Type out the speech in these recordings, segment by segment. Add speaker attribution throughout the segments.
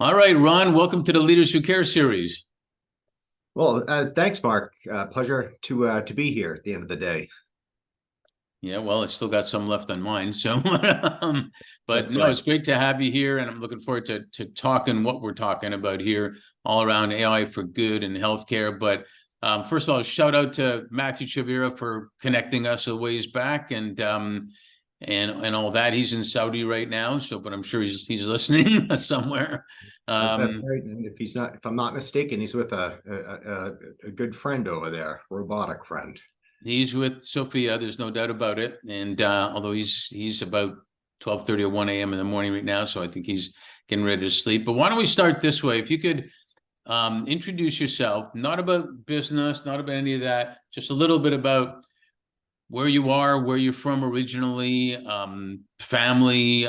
Speaker 1: All right, Ron, welcome to the Leaders Who Care series.
Speaker 2: Well, thanks, Mark. Pleasure to be here at the end of the day.
Speaker 1: Yeah, well, it's still got some left on mine. So, but
Speaker 2: That's
Speaker 1: no,
Speaker 2: right.
Speaker 1: it's great to have you here. And I'm looking forward to talking what we're talking about here, all around AI for good and healthcare. But first of all, shout out to Matthew Chavira for connecting us a ways back and all that. He's in Saudi right now. So, but I'm sure he's listening somewhere.
Speaker 2: That's right. And if I'm not mistaken, he's with a good friend over there, robotic friend.
Speaker 1: He's with Sophia. There's no doubt about it. And although he's about 12:30 or 1 a.m. in the morning right now, so I think he's getting ready to sleep. But why don't we start this way? If you could introduce yourself, not about business, not about any of that, just a little bit about where you are, where you're from originally, family,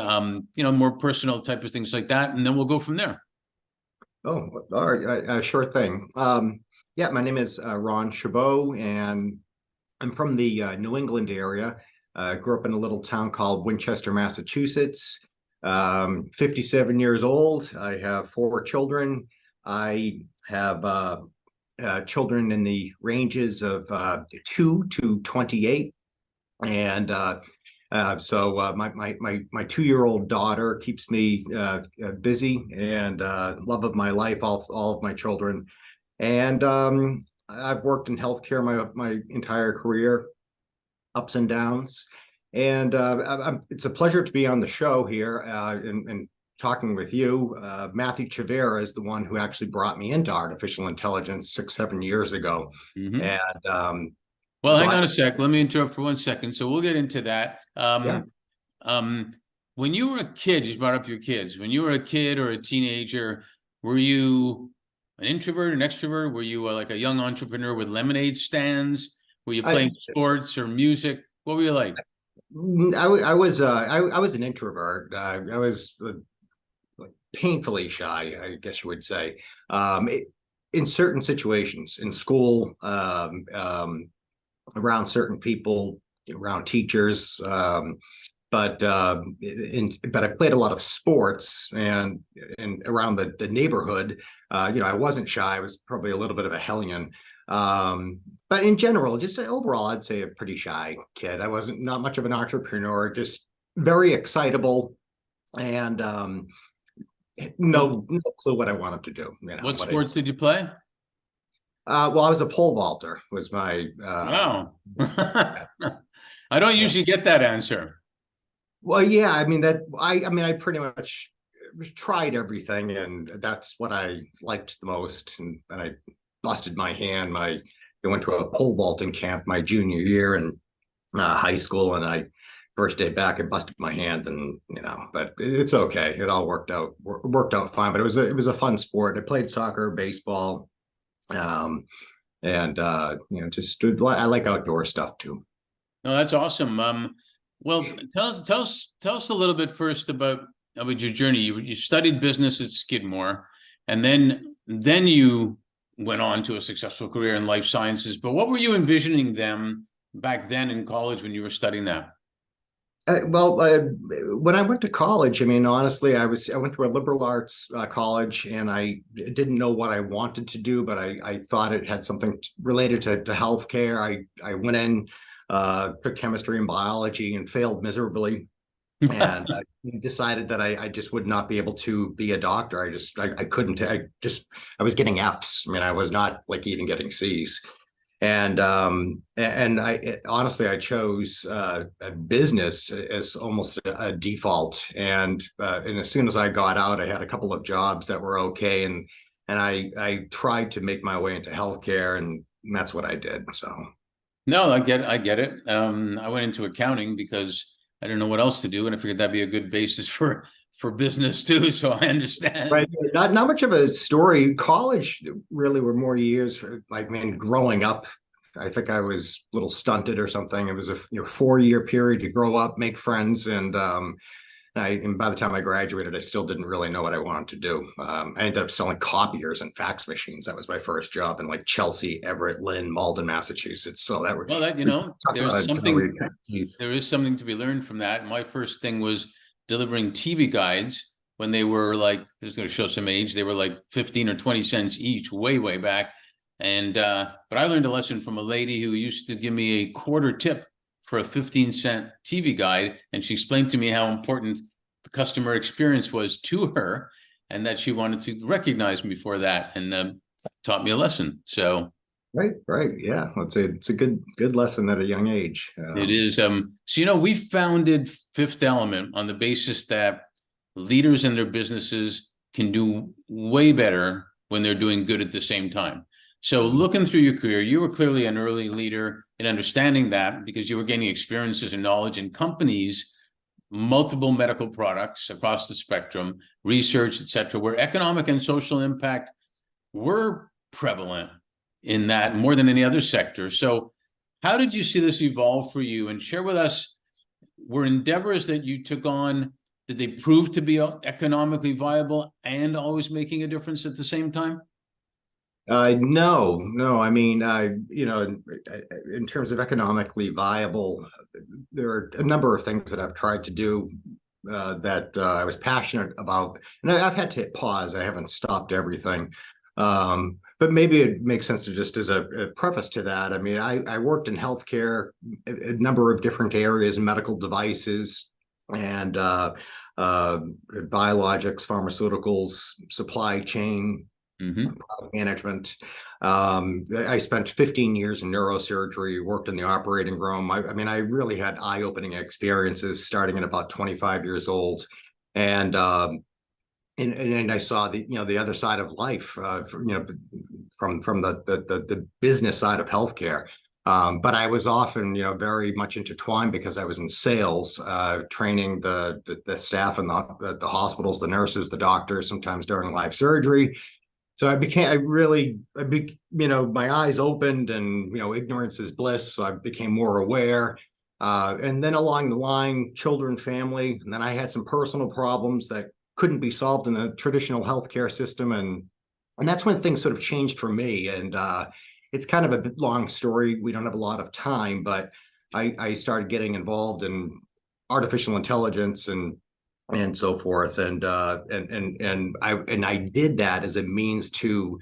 Speaker 1: more personal type of things like that, and then we'll go from there.
Speaker 2: Oh, all right. Sure thing. Yeah, my name is Ron Chabot, and I'm from the New England area. Grew up in a little town called Winchester, Massachusetts. 57 years old. I have four children. I have children in the ranges of 2 to 28. And so my 2-year-old daughter keeps me busy and love of my life, all of my children. And I've worked in healthcare my entire career, ups and downs. And it's a pleasure to be on the show here and talking with you. Matthew Chavira is the one who actually brought me into artificial intelligence 6, 7 years ago.
Speaker 1: Mm-hmm.
Speaker 2: And
Speaker 1: well, hang on a sec. Let me interrupt for 1 second. So we'll get into that.
Speaker 2: Yeah.
Speaker 1: When you were a kid, you brought up your kids. When you were a kid or a teenager, were you an introvert, an extrovert? Were you like a young entrepreneur with lemonade stands? Were you playing sports or music? What were you like?
Speaker 2: I was an introvert. I was like painfully shy, I guess you would say. In certain situations, in school, around certain people, around teachers. But I played a lot of sports and around the neighborhood. I wasn't shy. I was probably a little bit of a hellion. But in general, just overall, I'd say a pretty shy kid. I wasn't not much of an entrepreneur, just very excitable and no clue what I wanted to do.
Speaker 1: What sports did you play?
Speaker 2: Well, I was a pole vaulter. Was my
Speaker 1: wow. I don't usually get that answer.
Speaker 2: Well, yeah, I mean I pretty much tried everything, and that's what I liked the most. And I busted my hand. I went to a pole vaulting camp my junior year in high school, and I first day back I busted my hand, and but it's okay. It all worked out fine. But it was a fun sport. I played soccer, baseball, and just I like outdoor stuff too.
Speaker 1: No, that's awesome. Well, tell us a little bit first about your journey. You studied business at Skidmore, and then you went on to a successful career in life sciences. But what were you envisioning them back then in college when you were studying that?
Speaker 2: When I went to college, I mean, honestly, I went to a liberal arts college, and I didn't know what I wanted to do, but I thought it had something related to healthcare. I went in, took chemistry and biology, and failed miserably, and decided that I just would not be able to be a doctor. I couldn't. I was getting Fs. I mean, I was not like even getting Cs. And honestly, I chose business as almost a default. And as soon as I got out, I had a couple of jobs that were okay, and I tried to make my way into healthcare, and that's what I did. So.
Speaker 1: No, I get it. I went into accounting because I didn't know what else to do, and I figured that'd be a good basis for business too. So I understand.
Speaker 2: Right. Not much of a story. College really were more years for, I mean, growing up. I think I was a little stunted or something. It was a 4-year period to grow up, make friends, and by the time I graduated, I still didn't really know what I wanted to do. I ended up selling copiers and fax machines. That was my first job in like Chelsea, Everett, Lynn, Malden, Massachusetts. So that was
Speaker 1: there is something to be learned from that. My first thing was delivering TV guides when they were like, this is going to show some age, they were like 15 or 20 cents each, way back. And but I learned a lesson from a lady who used to give me a quarter tip for a 15-cent TV guide, and she explained to me how important the customer experience was to her, and that she wanted to recognize me for that, and taught me a lesson. So
Speaker 2: Right. Yeah. It's a good lesson at a young age.
Speaker 1: it is. So we founded Fifth Element on the basis that leaders in their businesses can do way better when they're doing good at the same time. So looking through your career, you were clearly an early leader in understanding that, because you were gaining experiences and knowledge in companies, multiple medical products across the spectrum, research, et cetera, where economic and social impact were prevalent in that more than any other sector. So how did you see this evolve for you? And share with us, were endeavors that you took on, did they prove to be economically viable and always making a difference at the same time?
Speaker 2: No. I mean, in terms of economically viable, there are a number of things that I've tried to do that I was passionate about, and I've had to pause. I haven't stopped everything. But maybe it makes sense to just as a preface to that. I mean, I worked in healthcare, a number of different areas, medical devices, and biologics, pharmaceuticals, supply chain, product management. I spent 15 years in neurosurgery, worked in the operating room. I mean, I really had eye-opening experiences starting at about 25 years old. And I saw the other side of life, from the business side of healthcare. But I was often, very much intertwined because I was in sales, training the staff in the hospitals, the nurses, the doctors, sometimes during live surgery. So my eyes opened, and, ignorance is bliss. So I became more aware. And then along the line, children, family, and then I had some personal problems that couldn't be solved in the traditional healthcare system. And that's when things sort of changed for me. And it's kind of a long story. We don't have a lot of time, but I started getting involved in artificial intelligence and so forth. And I did that as a means to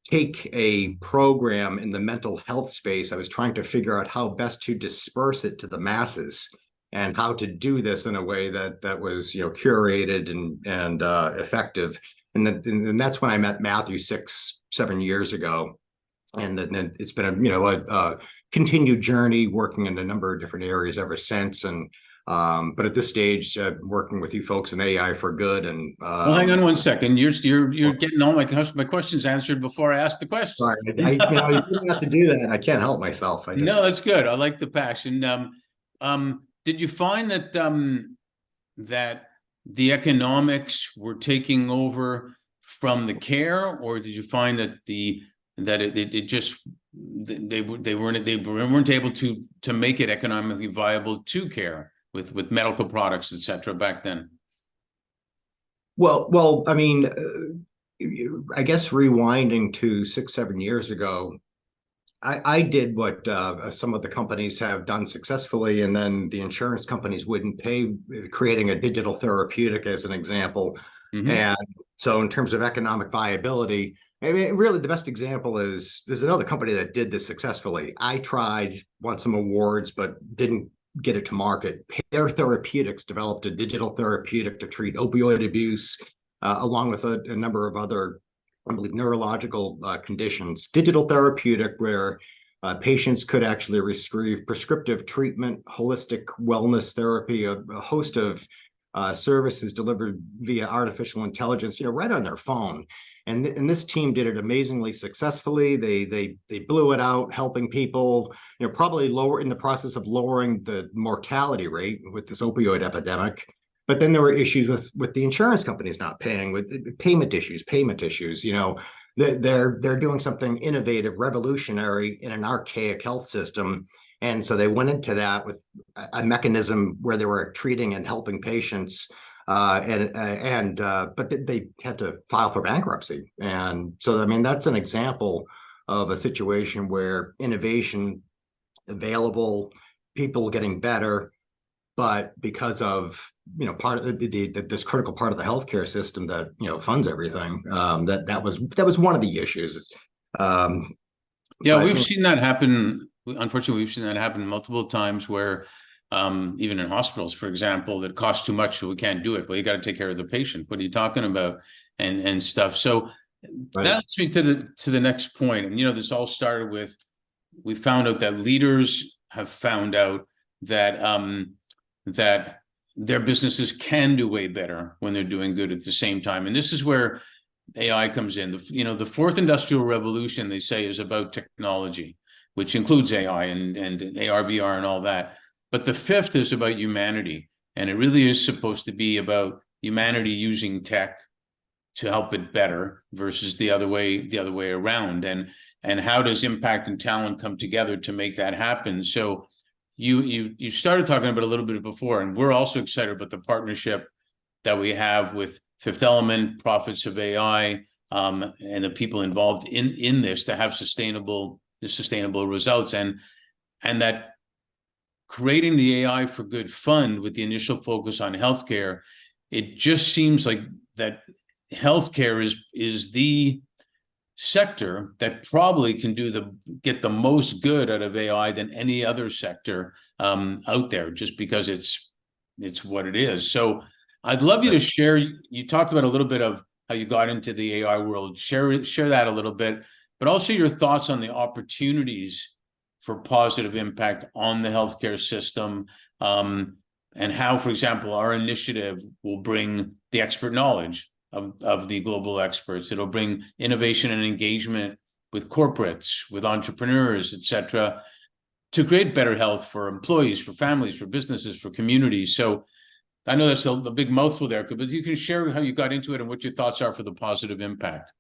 Speaker 2: take a program in the mental health space. I was trying to figure out how best to disperse it to the masses, and how to do this in a way that was, curated and effective. And that's when I met Matthew 6-7 years ago. And then it's been a continued journey, working in a number of different areas ever since. And but at this stage, working with you folks in AI for good. And
Speaker 1: well, hang on one second. You're getting all my questions answered before I ask the question.
Speaker 2: Sorry, you didn't have to do that. I can't help myself.
Speaker 1: No, that's good. I like the passion. Did you find that that the economics were taking over from the care, or did you find that they weren't able to make it economically viable to care with medical products, et cetera, back then?
Speaker 2: Well, I mean, I guess rewinding to 6-7 years ago, I did what some of the companies have done successfully, and then the insurance companies wouldn't pay, creating a digital therapeutic as an example. And so in terms of economic viability, I mean, really the best example is there's another company that did this successfully. I tried, won some awards, but didn't get it to market. Pear Therapeutics developed a digital therapeutic to treat opioid abuse, along with a number of other, I believe, neurological conditions. Digital therapeutic where patients could actually receive prescriptive treatment, holistic wellness therapy, a host of services delivered via artificial intelligence, right on their phone. And this team did it amazingly successfully. They blew it out, helping people, probably in the process of lowering the mortality rate with this opioid epidemic. But then there were issues with the insurance companies not paying, with payment issues. They're doing something innovative, revolutionary in an archaic health system. And so they went into that with a mechanism where they were treating and helping patients, but they had to file for bankruptcy. And so, I mean, that's an example of a situation where innovation available, people getting better, but because of part of this critical part of the healthcare system that funds everything, that was one of the issues.
Speaker 1: Yeah,
Speaker 2: But
Speaker 1: we've seen that happen. Unfortunately, we've seen that happen multiple times where even in hospitals, for example, that costs too much, so we can't do it. Well, you got to take care of the patient. What are you talking about? And stuff. So
Speaker 2: right.
Speaker 1: that leads me to the next point. And this all started with, we found out that leaders have found out that that their businesses can do way better when they're doing good at the same time. And this is where AI comes in. The fourth industrial revolution, they say, is about technology, which includes AI and AR/VR and all that. But the fifth is about humanity, and it really is supposed to be about humanity using tech to help it better versus the other way around. And how does impact and talent come together to make that happen? So you started talking about a little bit before, and we're also excited about the partnership that we have with Fifth Element, Prophets of AI, and the people involved in this to have sustainable results, and that creating the AI for Good fund with the initial focus on healthcare. It just seems like that healthcare is the sector that probably can get the most good out of AI than any other sector out there, just because it's what it is. So I'd love you to share. You talked about a little bit of how you got into the AI world. Share that a little bit, but also your thoughts on the opportunities for positive impact on the healthcare system, and how, for example, our initiative will bring the expert knowledge of the global experts. It'll bring innovation and engagement with corporates, with entrepreneurs, et cetera, to create better health for employees, for families, for businesses, for communities. So I know that's a big mouthful there, but you can share how you got into it and what your thoughts are for the positive impact.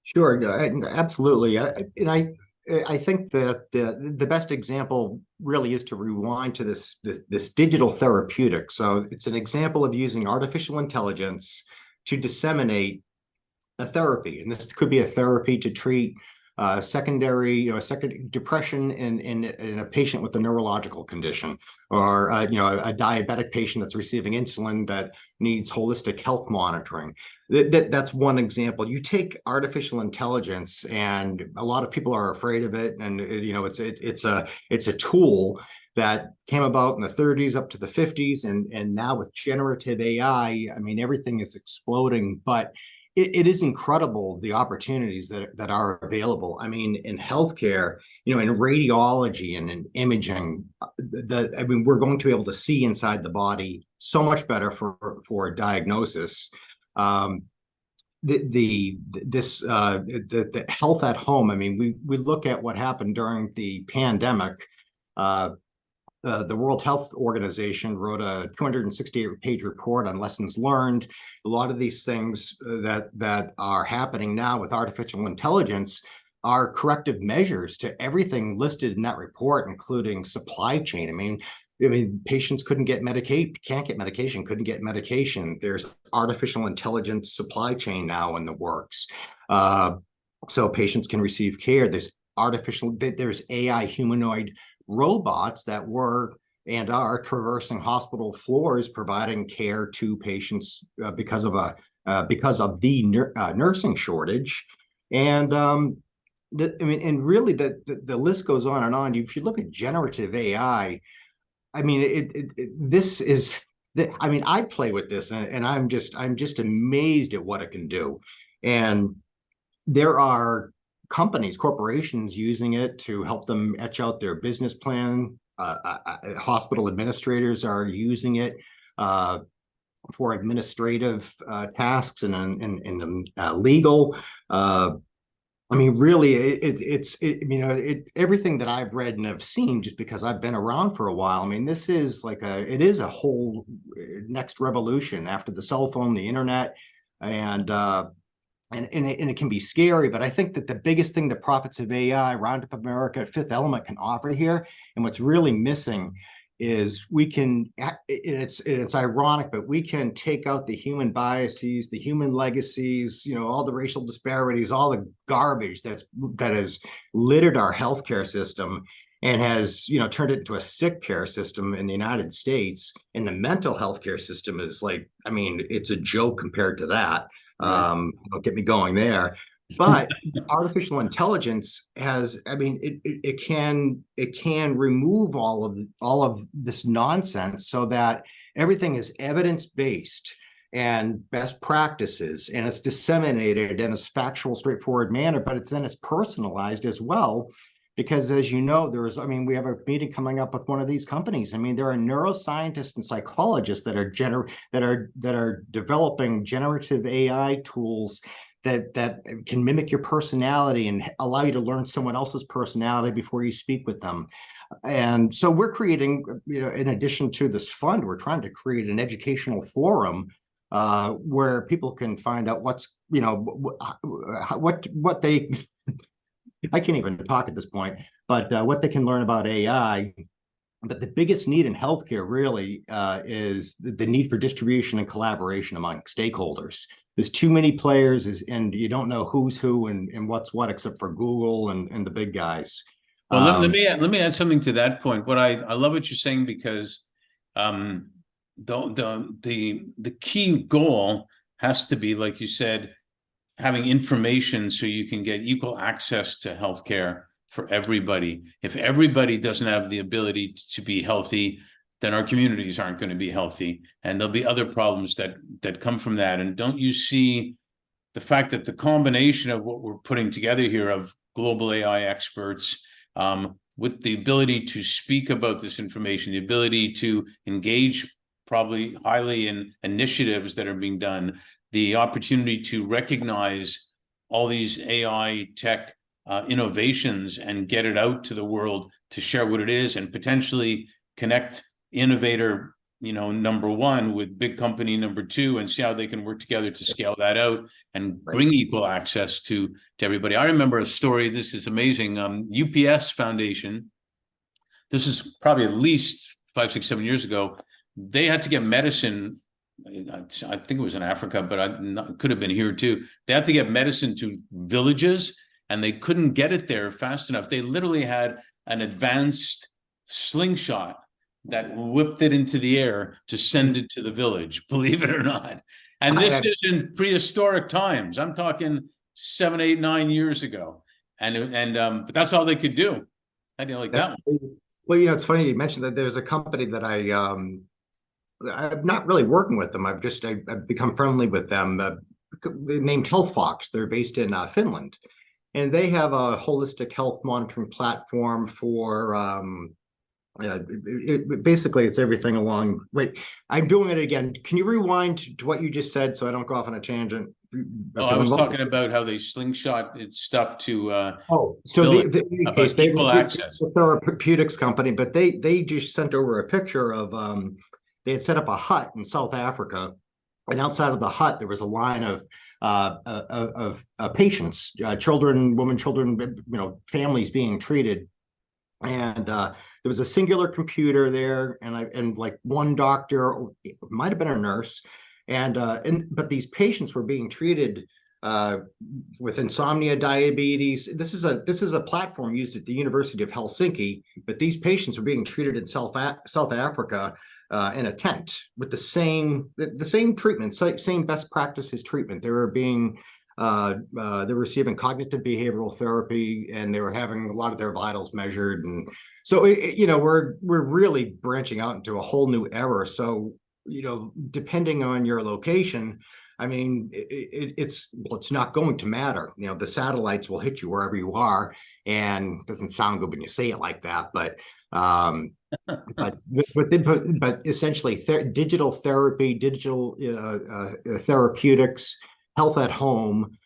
Speaker 2: Sure, absolutely. I think that the best example really is to rewind to this digital therapeutic. So it's an example of using artificial intelligence to disseminate a therapy, and this could be a therapy to treat secondary depression in a patient with a neurological condition, or a diabetic patient that's receiving insulin that needs holistic health monitoring. That's one example. You take artificial intelligence, and a lot of people are afraid of it, and it's a tool that came about in the 30s up to the 50s, and now with generative AI, I mean, everything is exploding, but it is incredible the opportunities that are available. I mean, in healthcare, in radiology and in imaging, we're going to be able to see inside the body so much better for diagnosis. The health at home. I mean, we look at what happened during the pandemic. The World Health Organization wrote a 268-page report on lessons learned. A lot of these things that are happening now with artificial intelligence are corrective measures to everything listed in that report, including supply chain. I mean, patients can't get medication, couldn't get medication. There's artificial intelligence supply chain now in the works. So patients can receive care. There's AI humanoid robots that were and are traversing hospital floors, providing care to patients because of the nursing shortage. And really the list goes on and on. If you look at generative AI, I mean, this is. I mean, I play with this, and I'm just amazed at what it can do. And there are corporations using it to help them etch out their business plan. Hospital administrators are using it for administrative tasks and legal. I mean, really, everything that I've read and have seen, just because I've been around for a while. I mean, this is it is a whole next revolution after the cell phone, the internet, and it can be scary, but I think that the biggest thing that Prophets of AI, Roundup America, Fifth Element can offer here, and what's really missing is it's ironic, but we can take out the human biases, the human legacies, all the racial disparities, all the garbage that has littered our healthcare system, and has, turned it into a sick care system in the United States. And the mental health care system is like, I mean, it's a joke compared to that.
Speaker 1: Right.
Speaker 2: Don't get me going there. But artificial intelligence has, I mean, it can remove all of this nonsense so that everything is evidence-based and best practices, and it's disseminated in a factual, straightforward manner, but it's personalized as well. Because as you know, I mean, we have a meeting coming up with one of these companies. I mean, there are neuroscientists and psychologists that are developing generative AI tools that can mimic your personality and allow you to learn someone else's personality before you speak with them. And so we're creating, in addition to this fund, we're trying to create an educational forum where people can find out what they I can't even talk at this point, but what they can learn about AI. But the biggest need in healthcare really is the need for distribution and collaboration among stakeholders. There's too many players, and you don't know who's who and what's what, except for Google and the big guys.
Speaker 1: Well, let me add something to that point. What I love what you're saying, because the key goal has to be, like you said, having information so you can get equal access to healthcare for everybody. If everybody doesn't have the ability to be healthy, then our communities aren't going to be healthy, and there'll be other problems that come from that. And don't you see the fact that the combination of what we're putting together here of global AI experts, with the ability to speak about this information, the ability to engage probably highly in initiatives that are being done, the opportunity to recognize all these AI tech innovations and get it out to the world to share what it is, and potentially connect innovator, number one with big company number two, and see how they can work together to scale that out and bring equal access to everybody. I remember a story. This is amazing. UPS Foundation. This is probably at least 5, 6, 7 years ago. They had to get medicine. I think it was in Africa, but it could have been here too. They had to get medicine to villages, and they couldn't get it there fast enough. They literally had an advanced slingshot that whipped it into the air to send it to the village, believe it or not. And this is in prehistoric times. I'm talking 7, 8, 9 years ago. But that's all they could do. How do you like that one?
Speaker 2: Well, it's funny you mentioned that. There's a company that I'm not really working with them. I've become friendly with them, named HealthFox. They're based in Finland, and they have a holistic health monitoring platform for basically it's everything along. Wait, I'm doing it again. Can you rewind to what you just said so I don't go off on a tangent?
Speaker 1: I was talking about how they slingshot its stuff to
Speaker 2: so the case they
Speaker 1: equal access.
Speaker 2: The therapeutics company, but they just sent over a picture of they had set up a hut in South Africa, and outside of the hut there was a line of patients, children, families being treated, and there was a singular computer there, and like one doctor, it might have been a nurse, but these patients were being treated with insomnia, diabetes. This is a platform used at the University of Helsinki, but these patients were being treated in South Africa in a tent with the same treatment, same best practices treatment. They were receiving cognitive behavioral therapy, and they were having a lot of their vitals measured. And so, we're really branching out into a whole new era. So, depending on your location, I mean, it's not going to matter. The satellites will hit you wherever you are, and it doesn't sound good when you say it like that, but essentially digital therapy, digital therapeutics, health at home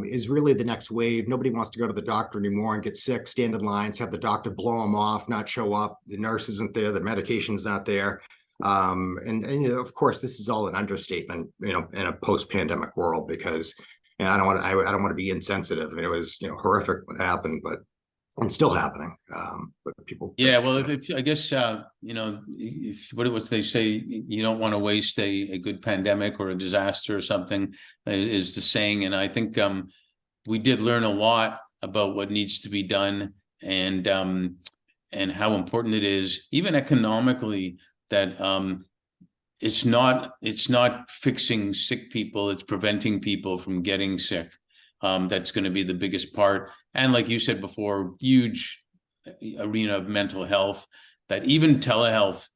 Speaker 2: is really the next wave. Nobody wants to go to the doctor anymore and get sick, stand in lines, have the doctor blow them off, not show up. The nurse isn't there, the medication's not there. And of course, this is all an understatement, in a post-pandemic world, because I don't want to be insensitive. I mean, it was horrific what happened, but it's still happening. But people,
Speaker 1: well, I guess what they say, you don't want to waste a good pandemic or a disaster or something, is the saying. And I think we did learn a lot about what needs to be done, and and how important it is, even economically, that it's not fixing sick people, it's preventing people from getting sick. That's going to be the biggest part. And like you said before, huge arena of mental health, that even telehealth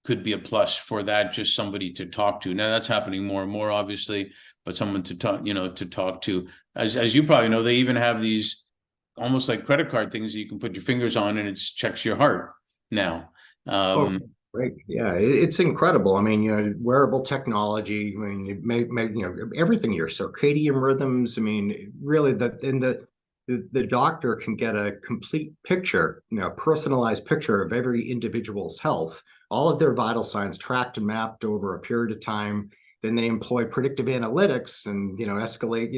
Speaker 1: could be a plus for that, just somebody to talk to. Now that's happening more and more, obviously, but someone to talk, to talk to. As you probably know, they even have these almost like credit card things that you can put your fingers on and it checks your heart now.
Speaker 2: Oh, great. Yeah, it's incredible. I mean, wearable technology, I mean, everything, your circadian rhythms. I mean, really the doctor can get a complete picture, personalized picture of every individual's health, all of their vital signs tracked and mapped over a period of time. Then they employ predictive analytics and, escalate,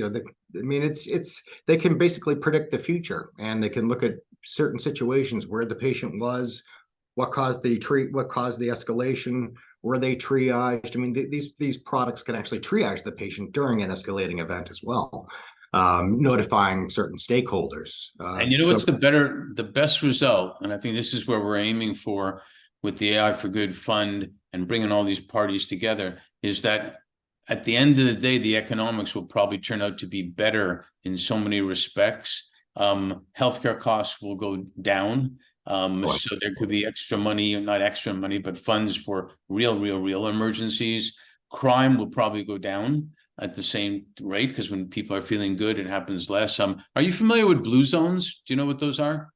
Speaker 2: I mean, they can basically predict the future, and they can look at certain situations where the patient was, what caused the escalation, were they triaged. I mean, these products can actually triage the patient during an escalating event as well, notifying certain stakeholders.
Speaker 1: And what's the best result? And I think this is where we're aiming for with the AI for Good Fund and bringing all these parties together, is that at the end of the day, the economics will probably turn out to be better in so many respects. Healthcare costs will go down. So there could be extra money, not extra money, but funds for real emergencies. Crime will probably go down at the same rate, because when people are feeling good, it happens less. Are you familiar with blue zones? Do you know what those are?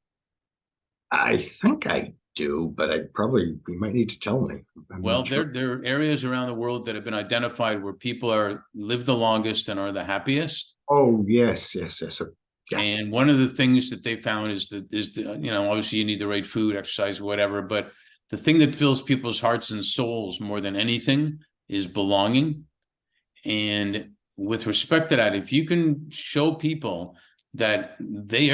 Speaker 2: I think I do, but you might need to tell me.
Speaker 1: Well, there are areas around the world that have been identified where people live the longest and are the happiest.
Speaker 2: Oh, yes. Yeah.
Speaker 1: And one of the things that they found is obviously you need the right food, exercise, whatever, but the thing that fills people's hearts and souls more than anything is belonging. And with respect to that, if you can show people that they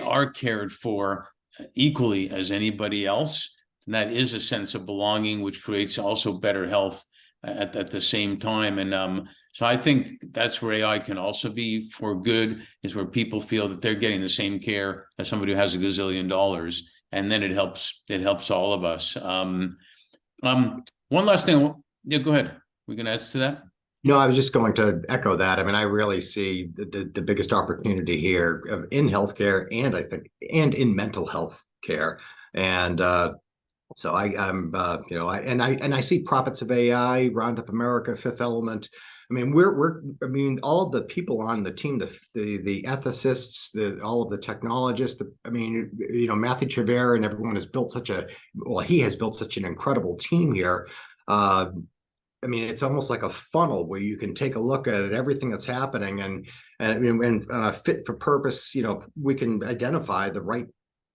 Speaker 1: are cared for equally as anybody else, then that is a sense of belonging, which creates also better health at the same time. And so I think that's where AI can also be for good, is where people feel that they're getting the same care as somebody who has $1 gazillion, and then it helps all of us. One last thing. Yeah, go ahead. We can add to that.
Speaker 2: No, I was just going to echo that. I mean, I really see the biggest opportunity here in healthcare, and I think, and in mental health care. And so I see Prophets of AI, Roundup America, Fifth Element. I mean, all of the people on the team, the ethicists, all of the technologists. Matthew Chabot and everyone has built he has built such an incredible team here. I mean, it's almost like a funnel where you can take a look at everything that's happening, and fit for purpose. We can identify the right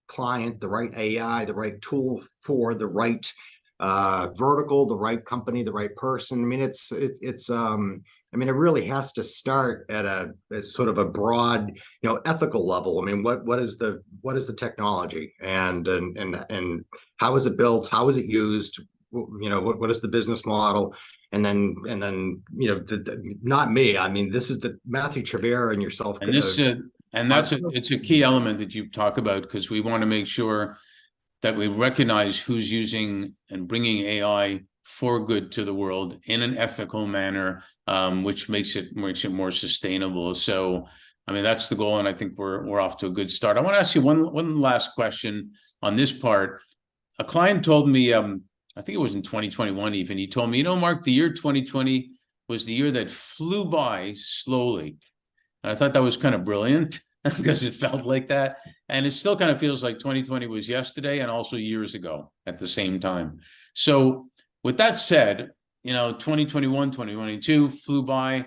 Speaker 2: client, the right AI, the right tool for the right vertical, the right company, the right person. I mean, it really has to start at a sort of a broad, ethical level. I mean, what is the technology, and how is it built? How is it used? What is the business model? And then not me. I mean, this is the Matthew Chabot and yourself.
Speaker 1: And it's a key element that you talk about, because we want to make sure that we recognize who's using and bringing AI for good to the world in an ethical manner, which makes it more sustainable. So, I mean, that's the goal, and I think we're off to a good start. I want to ask you one last question on this part. A client told me, I think it was in 2021 even, he told me, Mark, the year 2020 was the year that flew by slowly. And I thought that was kind of brilliant, because it felt like that. And it still kind of feels like 2020 was yesterday and also years ago at the same time. So with that said, 2021, 2022 flew by.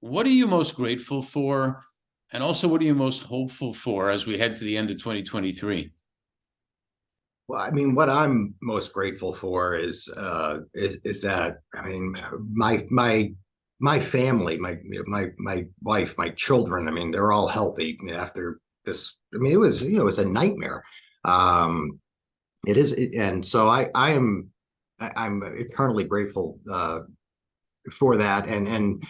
Speaker 1: What are you most grateful for? And also, what are you most hopeful for as we head to the end of 2023?
Speaker 2: Well, I mean, what I'm most grateful for is that, I mean, my family, my wife, my children, I mean, they're all healthy after this. I mean, it was a nightmare. It is, and so I'm eternally grateful for that. And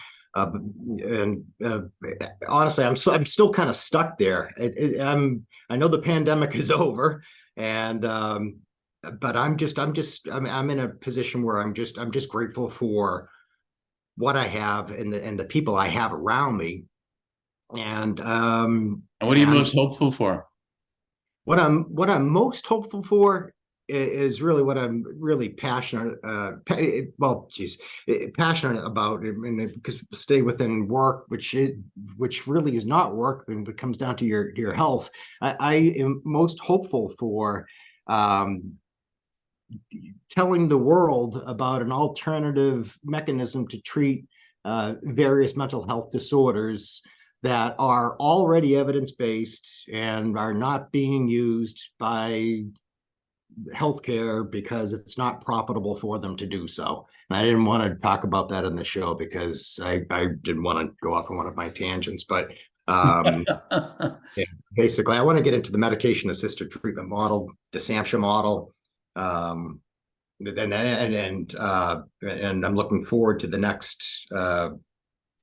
Speaker 2: honestly, I'm still kind of stuck there. I know the pandemic is over. And but I'm in a position where I'm just grateful for what I have and the people I have around me.
Speaker 1: And what are you
Speaker 2: And
Speaker 1: most hopeful for?
Speaker 2: what I'm most hopeful for is really what I'm really passionate well geez passionate about. I mean, because stay within work, which really is not work, and it comes down to your health. I am most hopeful for um, telling the world about an alternative mechanism to treat various mental health disorders that are already evidence-based and are not being used by healthcare because it's not profitable for them to do so. And I didn't want to talk about that in the show because I didn't want to go off on one of my tangents, but yeah, basically, I want to get into the medication-assisted treatment model, the SAMHSA model, um, and I'm looking forward to the next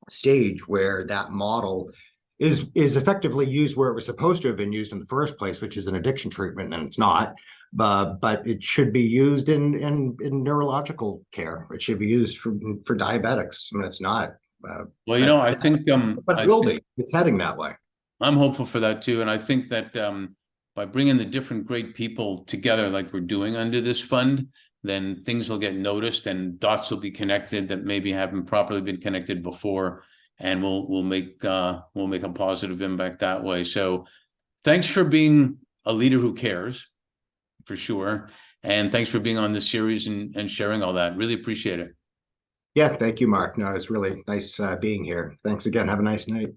Speaker 2: stage where that model is effectively used where it was supposed to have been used in the first place, which is an addiction treatment, and it's not. But it should be used in neurological care. It should be used for diabetics. I mean, it's not.
Speaker 1: Well,
Speaker 2: But it will be. It's heading that way.
Speaker 1: I'm hopeful for that too. And I think that by bringing the different great people together, like we're doing under this fund, then things will get noticed and dots will be connected that maybe haven't properly been connected before, and we'll make a positive impact that way. So, thanks for being a leader who cares, for sure, and thanks for being on this series and sharing all that. Really appreciate it.
Speaker 2: Yeah, thank you, Mark. No, it's really nice being here. Thanks again. Have a nice night.